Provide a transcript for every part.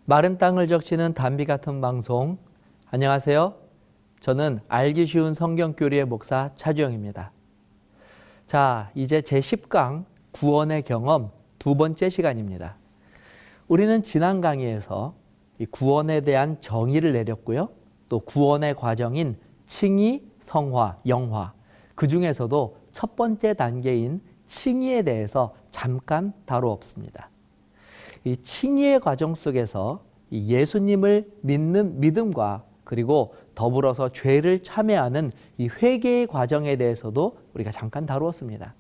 마른 땅을 적시는 단비 같은 방송. 안녕하세요. 저는 알기 쉬운 성경교리의 목사 차주영입니다. 자, 이제 제10강 구원의 경험 두 번째 시간입니다. 우리는 지난 강의에서 이 구원에 대한 정의를 내렸고요. 또 구원의 과정인 칭의, 성화, 영화, 그 중에서도 첫 번째 단계인 칭의에 대해서 잠깐 다루었습니다. 이 칭의의 과정 속에서 이 예수님을 믿는 믿음과 그리고 더불어서 죄를 참회하는 이 회개의 과정에 대해서도 우리가 잠깐 다루었습니다.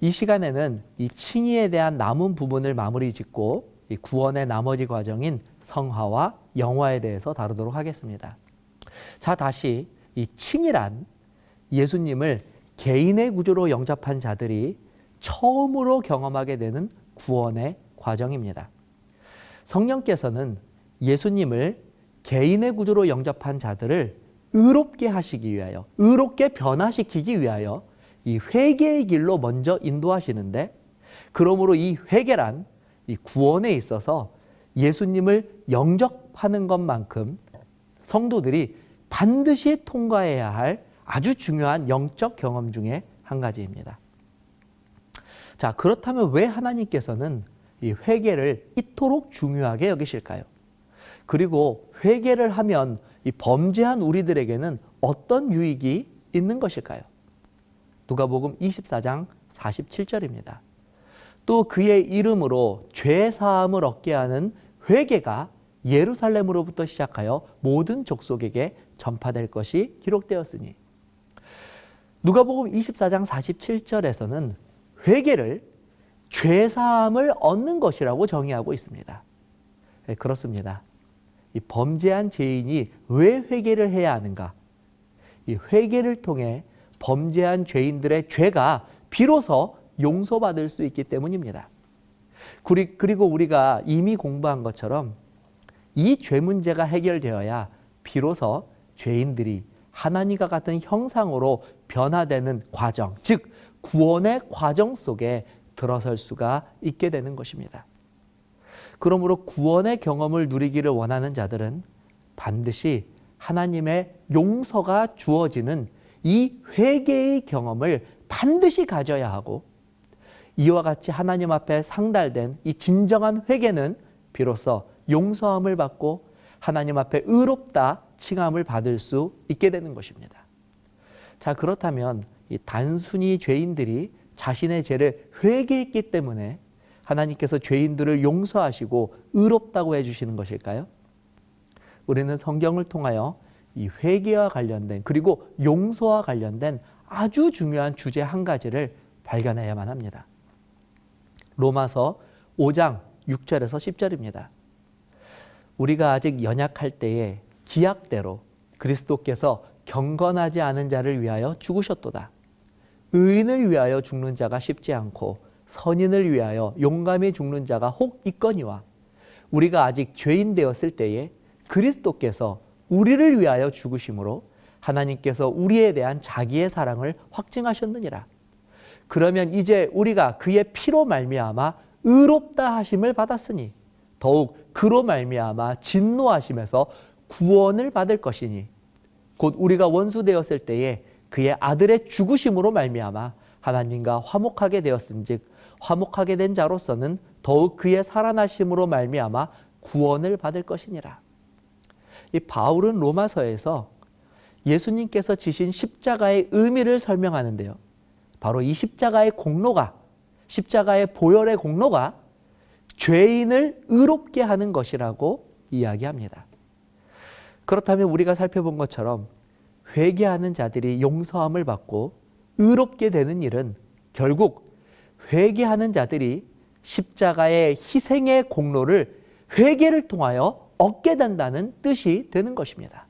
이 시간에는 이 칭의에 대한 남은 부분을 마무리 짓고 이 구원의 나머지 과정인 성화와 영화에 대해서 다루도록 하겠습니다. 자, 다시 이 칭의란 예수님을 개인의 구주로 영접한 자들이 처음으로 경험하게 되는 구원의 과정입니다. 성령께서는 예수님을 개인의 구주로 영접한 자들을 의롭게 하시기 위하여, 의롭게 변화시키기 위하여 이 회개의 길로 먼저 인도하시는데, 그러므로 이 회개란 이 구원에 있어서 예수님을 영접하는 것만큼 성도들이 반드시 통과해야 할 아주 중요한 영적 경험 중에 한 가지입니다. 자, 그렇다면 왜 하나님께서는 이 회개를 이토록 중요하게 여기실까요? 그리고 회개를 하면 이 범죄한 우리들에게는 어떤 유익이 있는 것일까요? 누가복음 24장 47절입니다. 또 그의 이름으로 죄 사함을 얻게 하는 회개가 예루살렘으로부터 시작하여 모든 족속에게 전파될 것이 기록되었으니. 누가복음 24장 47절에서는 회개를 죄 사함을 얻는 것이라고 정의하고 있습니다. 네, 그렇습니다. 이 범죄한 죄인이 왜 회개를 해야 하는가? 이 회개를 통해 범죄한 죄인들의 죄가 비로소 용서받을 수 있기 때문입니다. 그리고 우리가 이미 공부한 것처럼 이 죄 문제가 해결되어야 비로소 죄인들이 하나님과 같은 형상으로 변화되는 과정, 즉 구원의 과정 속에 들어설 수가 있게 되는 것입니다. 그러므로 구원의 경험을 누리기를 원하는 자들은 반드시 하나님의 용서가 주어지는 이 회개의 경험을 반드시 가져야 하고, 이와 같이 하나님 앞에 상달된 이 진정한 회개는 비로소 용서함을 받고 하나님 앞에 의롭다 칭함을 받을 수 있게 되는 것입니다. 자, 그렇다면 이 단순히 죄인들이 자신의 죄를 회개했기 때문에 하나님께서 죄인들을 용서하시고 의롭다고 해주시는 것일까요? 우리는 성경을 통하여 이 회개와 관련된, 그리고 용서와 관련된 아주 중요한 주제 한 가지를 발견해야만 합니다. 로마서 5장 6절에서 10절입니다. 우리가 아직 연약할 때에 기약대로 그리스도께서 경건하지 않은 자를 위하여 죽으셨도다. 의인을 위하여 죽는 자가 쉽지 않고 선인을 위하여 용감히 죽는 자가 혹 있거니와, 우리가 아직 죄인 되었을 때에 그리스도께서 우리를 위하여 죽으심으로 하나님께서 우리에 대한 자기의 사랑을 확증하셨느니라. 그러면 이제 우리가 그의 피로 말미암아 의롭다 하심을 받았으니 더욱 그로 말미암아 진노하심에서 구원을 받을 것이니, 곧 우리가 원수 되었을 때에 그의 아들의 죽으심으로 말미암아 하나님과 화목하게 되었은즉 화목하게 된 자로서는 더욱 그의 살아나심으로 말미암아 구원을 받을 것이니라. 이 바울은 로마서에서 예수님께서 지신 십자가의 의미를 설명하는데요. 바로 이 십자가의 공로가, 십자가의 보혈의 공로가 죄인을 의롭게 하는 것이라고 이야기합니다. 그렇다면 우리가 살펴본 것처럼 회개하는 자들이 용서함을 받고 의롭게 되는 일은 결국 회개하는 자들이 십자가의 희생의 공로를 회개를 통하여 얻게 된다는 뜻이 되는 것입니다.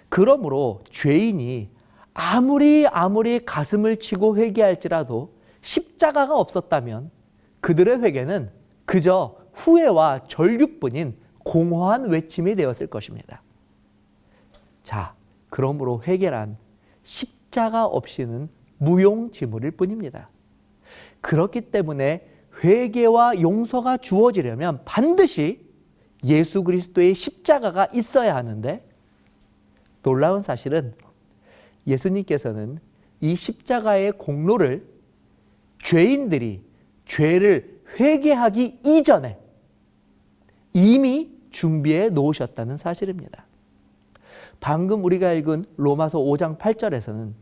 그러므로 죄인이 아무리 가슴을 치고 회개할지라도 십자가가 없었다면 그들의 회개는 그저 후회와 절규뿐인 공허한 외침이 되었을 것입니다. 자, 그러므로 회개란 십자가 없이는 무용지물일 뿐입니다. 그렇기 때문에 회개와 용서가 주어지려면 반드시 예수 그리스도의 십자가가 있어야 하는데, 놀라운 사실은 예수님께서는 이 십자가의 공로를 죄인들이 죄를 회개하기 이전에 이미 준비해 놓으셨다는 사실입니다. 방금 우리가 읽은 로마서 5장 8절에서는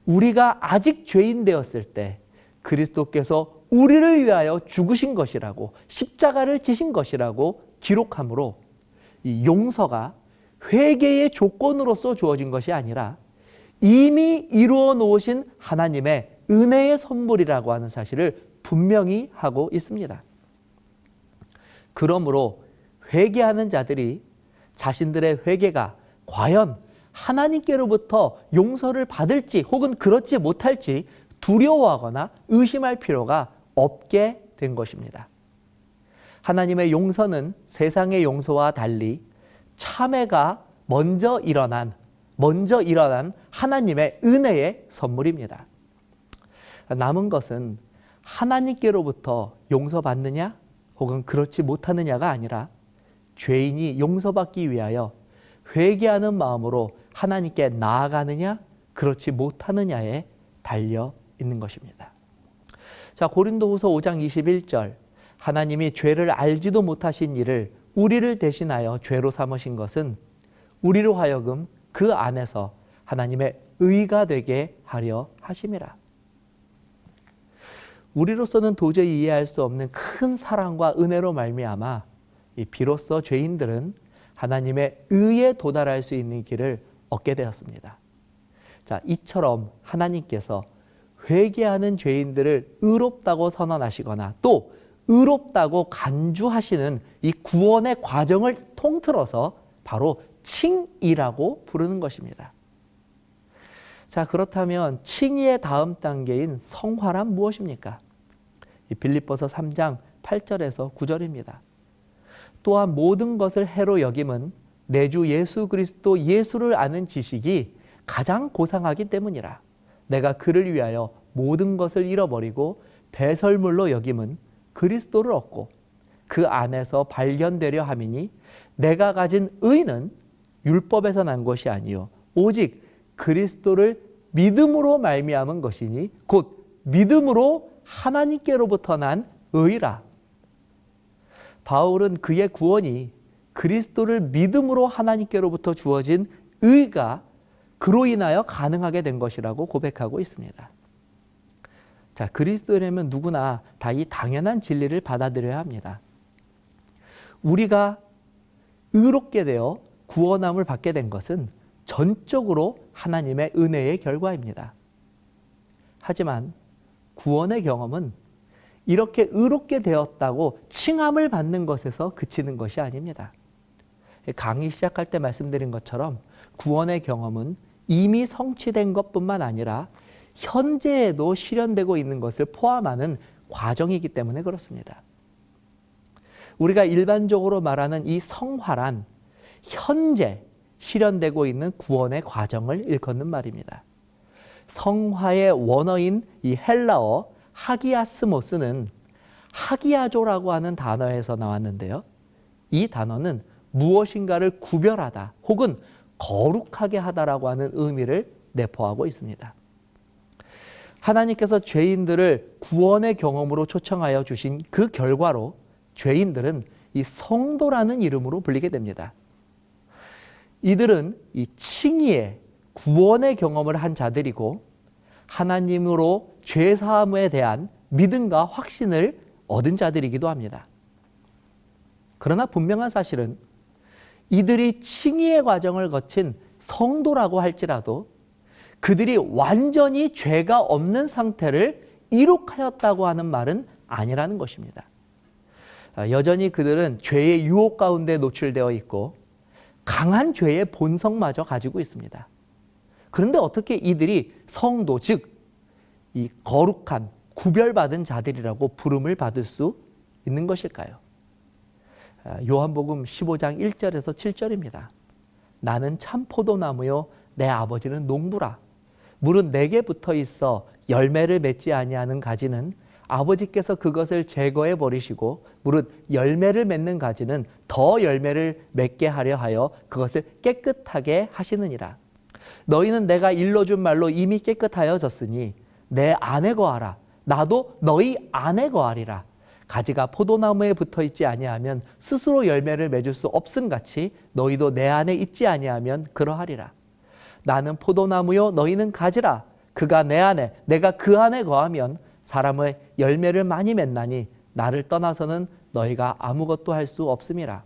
우리가 아직 죄인 되었을 때 그리스도께서 우리를 위하여 죽으신 것이라고, 십자가를 지신 것이라고 기록하므로 이 용서가 회개의 조건으로서 주어진 것이 아니라 이미 이루어 놓으신 하나님의 은혜의 선물이라고 하는 사실을 분명히 하고 있습니다. 그러므로 회개하는 자들이 자신들의 회개가 과연 하나님께로부터 용서를 받을지 혹은 그렇지 못할지 두려워하거나 의심할 필요가 없게 된 것입니다. 하나님의 용서는 세상의 용서와 달리 참회가 먼저 일어난 하나님의 은혜의 선물입니다. 남은 것은 하나님께로부터 용서받느냐 혹은 그렇지 못하느냐가 아니라 죄인이 용서받기 위하여 회개하는 마음으로 하나님께 나아가느냐 그렇지 못하느냐에 달려 있는 것입니다. 자, 고린도후서 5장 21절, 하나님이 죄를 알지도 못하신 이를 우리를 대신하여 죄로 삼으신 것은 우리로 하여금 그 안에서 하나님의 의가 되게 하려 하심이라. 우리로서는 도저히 이해할 수 없는 큰 사랑과 은혜로 말미암아 비로소 죄인들은 하나님의 의에 도달할 수 있는 길을 얻게 되었습니다. 자, 이처럼 하나님께서 회개하는 죄인들을 의롭다고 선언하시거나 또 의롭다고 간주하시는 이 구원의 과정을 통틀어서 바로 칭의라고 부르는 것입니다. 자, 그렇다면 칭의의 다음 단계인 성화란 무엇입니까? 빌립보서 3장 8절에서 9절입니다. 또한 모든 것을 해로 여김은 내 주 예수 그리스도 예수를 아는 지식이 가장 고상하기 때문이라. 내가 그를 위하여 모든 것을 잃어버리고 배설물로 여김은 그리스도를 얻고 그 안에서 발견되려 함이니 내가 가진 의는 율법에서 난 것이 아니요 오직 그리스도를 믿음으로 말미암은 것이니 곧 믿음으로 하나님께로부터 난 의라. 바울은 그의 구원이 그리스도를 믿음으로 하나님께로부터 주어진 의가 그로 인하여 가능하게 된 것이라고 고백하고 있습니다. 자, 그리스도라면 누구나 다 이 당연한 진리를 받아들여야 합니다. 우리가 의롭게 되어 구원함을 받게 된 것은 전적으로 하나님의 은혜의 결과입니다. 하지만 구원의 경험은 이렇게 의롭게 되었다고 칭함을 받는 것에서 그치는 것이 아닙니다. 강의 시작할 때 말씀드린 것처럼 구원의 경험은 이미 성취된 것뿐만 아니라 현재에도 실현되고 있는 것을 포함하는 과정이기 때문에 그렇습니다. 우리가 일반적으로 말하는 이 성화란 현재 실현되고 있는 구원의 과정을 일컫는 말입니다. 성화의 원어인 이 헬라어 하기아스모스는 하기아조라고 하는 단어에서 나왔는데요. 이 단어는 무엇인가를 구별하다 혹은 거룩하게 하다라고 하는 의미를 내포하고 있습니다. 하나님께서 죄인들을 구원의 경험으로 초청하여 주신 그 결과로 죄인들은 이 성도라는 이름으로 불리게 됩니다. 이들은 이 칭의의 구원의 경험을 한 자들이고 하나님으로 죄사함에 대한 믿음과 확신을 얻은 자들이기도 합니다. 그러나 분명한 사실은 이들이 칭의의 과정을 거친 성도라고 할지라도 그들이 완전히 죄가 없는 상태를 이룩하였다고 하는 말은 아니라는 것입니다. 여전히 그들은 죄의 유혹 가운데 노출되어 있고 강한 죄의 본성마저 가지고 있습니다. 그런데 어떻게 이들이 성도, 즉 이 거룩한 구별받은 자들이라고 부름을 받을 수 있는 것일까요? 요한복음 15장 1절에서 7절입니다. 나는 참 포도나무요 내 아버지는 농부라. 물은 내게 붙어 있어 열매를 맺지 아니하는 가지는 아버지께서 그것을 제거해 버리시고 무릇 열매를 맺는 가지는 더 열매를 맺게 하려 하여 그것을 깨끗하게 하시느니라. 너희는 내가 일러준 말로 이미 깨끗하여졌으니 내 안에 거하라. 나도 너희 안에 거하리라. 가지가 포도나무에 붙어 있지 아니하면 스스로 열매를 맺을 수 없음 같이 너희도 내 안에 있지 아니하면 그러하리라. 나는 포도나무요 너희는 가지라. 그가 내 안에 내가 그 안에 거하면 사람의 열매를 많이 맺나니 나를 떠나서는 너희가 아무것도 할 수 없음이라.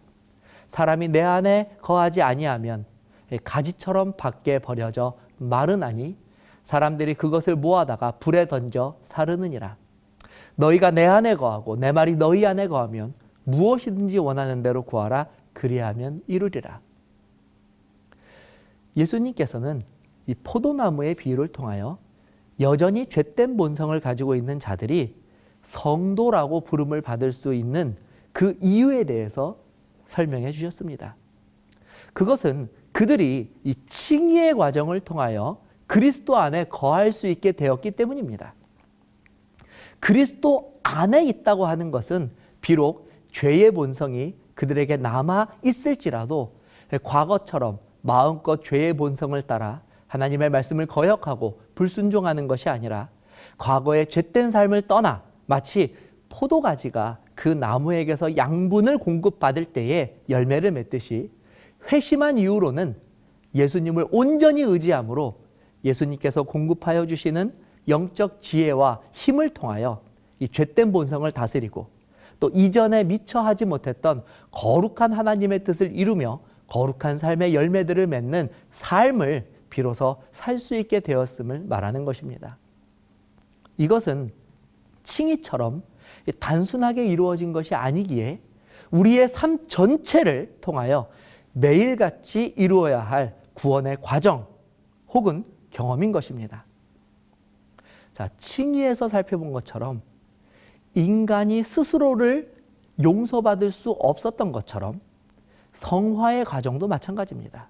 사람이 내 안에 거하지 아니하면 가지처럼 밖에 버려져 마르나니 사람들이 그것을 모아다가 불에 던져 사르느니라. 너희가 내 안에 거하고 내 말이 너희 안에 거하면 무엇이든지 원하는 대로 구하라. 그리하면 이루리라. 예수님께서는 이 포도나무의 비유를 통하여 여전히 죄된 본성을 가지고 있는 자들이 성도라고 부름을 받을 수 있는 그 이유에 대해서 설명해 주셨습니다. 그것은 그들이 이 칭의의 과정을 통하여 그리스도 안에 거할 수 있게 되었기 때문입니다. 그리스도 안에 있다고 하는 것은 비록 죄의 본성이 그들에게 남아 있을지라도 과거처럼 마음껏 죄의 본성을 따라 하나님의 말씀을 거역하고 불순종하는 것이 아니라 과거의 죄된 삶을 떠나 마치 포도가지가 그 나무에게서 양분을 공급받을 때에 열매를 맺듯이 회심한 이후로는 예수님을 온전히 의지함으로 예수님께서 공급하여 주시는 영적 지혜와 힘을 통하여 이 죄된 본성을 다스리고 또 이전에 미처 하지 못했던 거룩한 하나님의 뜻을 이루며 거룩한 삶의 열매들을 맺는 삶을 비로소 살 수 있게 되었음을 말하는 것입니다. 이것은 칭의처럼 단순하게 이루어진 것이 아니기에 우리의 삶 전체를 통하여 매일같이 이루어야 할 구원의 과정 혹은 경험인 것입니다. 자, 칭의에서 살펴본 것처럼 인간이 스스로를 용서받을 수 없었던 것처럼 성화의 과정도 마찬가지입니다.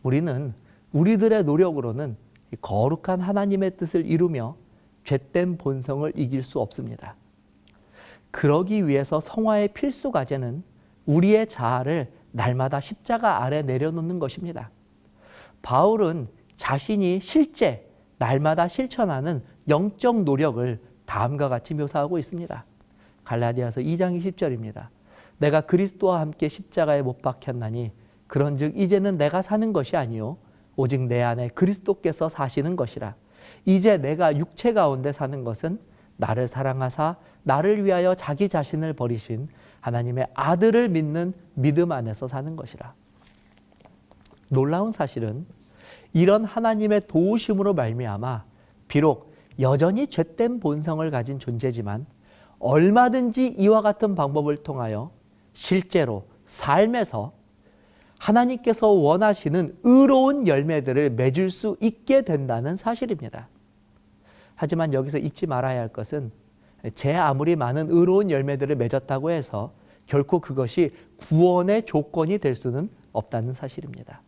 우리는 우리들의 노력으로는 거룩한 하나님의 뜻을 이루며 죄된 본성을 이길 수 없습니다. 그러기 위해서 성화의 필수 과제는 우리의 자아를 날마다 십자가 아래 내려놓는 것입니다. 바울은 자신이 실제 날마다 실천하는 영적 노력을 다음과 같이 묘사하고 있습니다. 갈라디아서 2장 20절입니다. 내가 그리스도와 함께 십자가에 못 박혔나니 그런즉 이제는 내가 사는 것이 아니요 오직 내 안에 그리스도께서 사시는 것이라. 이제 내가 육체 가운데 사는 것은 나를 사랑하사 나를 위하여 자기 자신을 버리신 하나님의 아들을 믿는 믿음 안에서 사는 것이라. 놀라운 사실은 이런 하나님의 도우심으로 말미암아 비록 여전히 죄된 본성을 가진 존재지만 얼마든지 이와 같은 방법을 통하여 실제로 삶에서 하나님께서 원하시는 의로운 열매들을 맺을 수 있게 된다는 사실입니다. 하지만 여기서 잊지 말아야 할 것은 제 아무리 많은 의로운 열매들을 맺었다고 해서 결코 그것이 구원의 조건이 될 수는 없다는 사실입니다.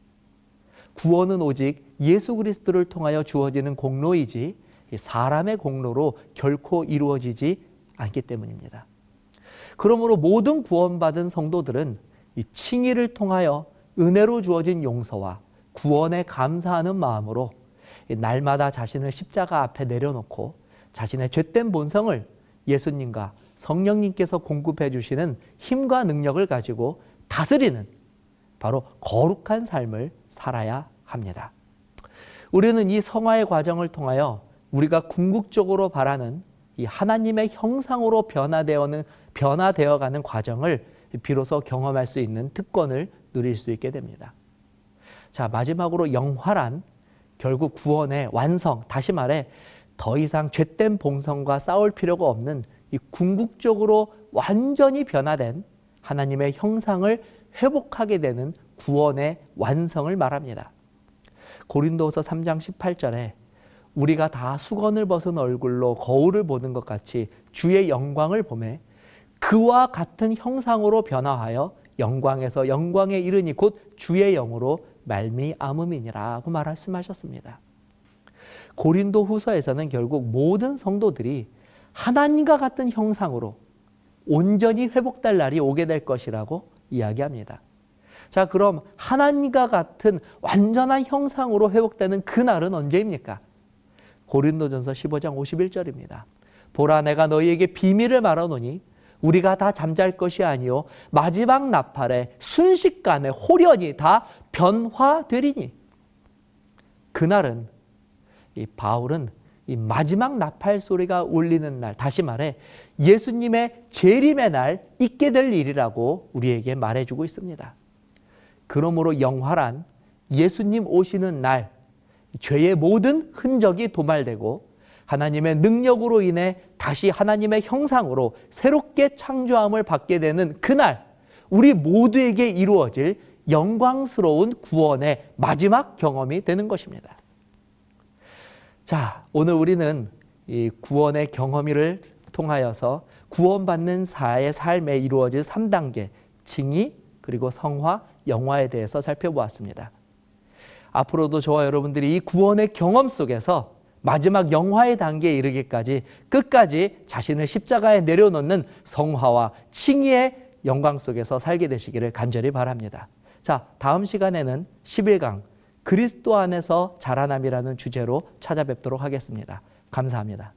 구원은 오직 예수 그리스도를 통하여 주어지는 공로이지 사람의 공로로 결코 이루어지지 않기 때문입니다. 그러므로 모든 구원받은 성도들은 이 칭의를 통하여 은혜로 주어진 용서와 구원에 감사하는 마음으로 날마다 자신을 십자가 앞에 내려놓고 자신의 죄된 본성을 예수님과 성령님께서 공급해 주시는 힘과 능력을 가지고 다스리는 바로 거룩한 삶을 살아야 합니다. 우리는 이 성화의 과정을 통하여 우리가 궁극적으로 바라는 이 하나님의 형상으로 변화되어가는 과정을 비로소 경험할 수 있는 특권을 누릴 수 있게 됩니다. 자, 마지막으로 영화란 결국 구원의 완성, 다시 말해 더 이상 죄된 본성과 싸울 필요가 없는 이 궁극적으로 완전히 변화된 하나님의 형상을 회복하게 되는 구원의 완성을 말합니다. 고린도후서 3장 18절에 우리가 다 수건을 벗은 얼굴로 거울을 보는 것 같이 주의 영광을 보매 그와 같은 형상으로 변화하여 영광에서 영광에 이르니 곧 주의 영으로 말미암음이니라고 말씀하셨습니다. 고린도 후서에서는 결국 모든 성도들이 하나님과 같은 형상으로 온전히 회복될 날이 오게 될 것이라고 이야기합니다. 자, 그럼 하나님과 같은 완전한 형상으로 회복되는 그 날은 언제입니까? 고린도전서 15장 51절입니다. 보라, 내가 너희에게 비밀을 말하노니 우리가 다 잠잘 것이 아니요 마지막 나팔에 순식간에 홀연히 다 변화되리니. 그날은 이 바울은 이 마지막 나팔 소리가 울리는 날, 다시 말해 예수님의 재림의 날 있게 될 일이라고 우리에게 말해주고 있습니다. 그러므로 영화란 예수님 오시는 날 죄의 모든 흔적이 도말되고 하나님의 능력으로 인해 다시 하나님의 형상으로 새롭게 창조함을 받게 되는 그날, 우리 모두에게 이루어질 영광스러운 구원의 마지막 경험이 되는 것입니다. 자, 오늘 우리는 이 구원의 경험을 통하여서 구원받는 자의 삶에 이루어질 3단계, 징의, 그리고 성화, 영화에 대해서 살펴보았습니다. 앞으로도 저와 여러분들이 이 구원의 경험 속에서 마지막 영화의 단계에 이르기까지 끝까지 자신을 십자가에 내려놓는 성화와 칭의의 영광 속에서 살게 되시기를 간절히 바랍니다. 자, 다음 시간에는 11강 그리스도 안에서 자라남이라는 주제로 찾아뵙도록 하겠습니다. 감사합니다.